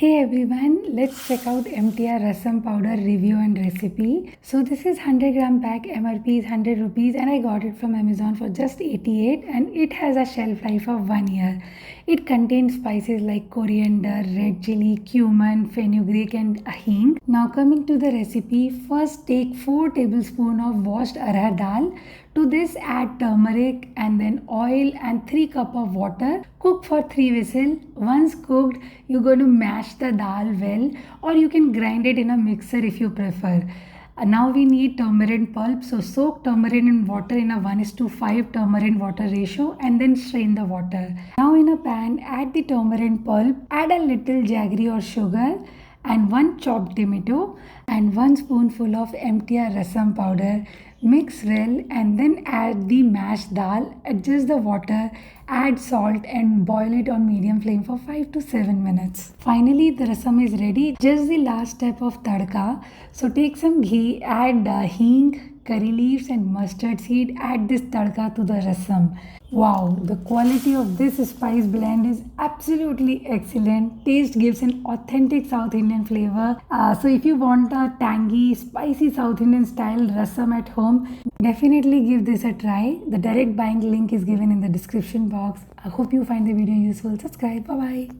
Hey everyone, let's check out MTR Rasam Powder review and recipe. So this is 100 gram pack, MRP is 100 rupees and I got it from Amazon for just 88 and it has a shelf life of 1 year. It contains spices like coriander, red chili, cumin, fenugreek and hing. Now coming to the recipe, first take 4 tablespoons of washed arhar dal. To this add turmeric and then oil and 3 cups of water. Cook for 3 whistles. Once cooked, you're going to mash the dal well or you can grind it in a mixer if you prefer. Now we need tamarind pulp. So soak tamarind in water in a 1:5 tamarind water ratio and then strain the water. Now in a pan, add the tamarind pulp, add a little jaggery or sugar and 1 chopped tomato and 1 spoonful of MTR Rasam powder. Mix well and then add the mashed dal, adjust the water, add salt and boil it on medium flame for 5 to 7 minutes. Finally, the rasam is ready. Just the last step of tadka. So take some ghee, add hing, curry leaves and mustard seed. Add this tadka to the rasam. Wow, the quality of this spice blend is absolutely excellent. Taste gives an authentic South Indian flavor. So if you want a tangy, spicy South Indian style rasam at home, definitely give this a try. The direct buying link is given in the description box. I hope you find the video useful. Subscribe. Bye bye.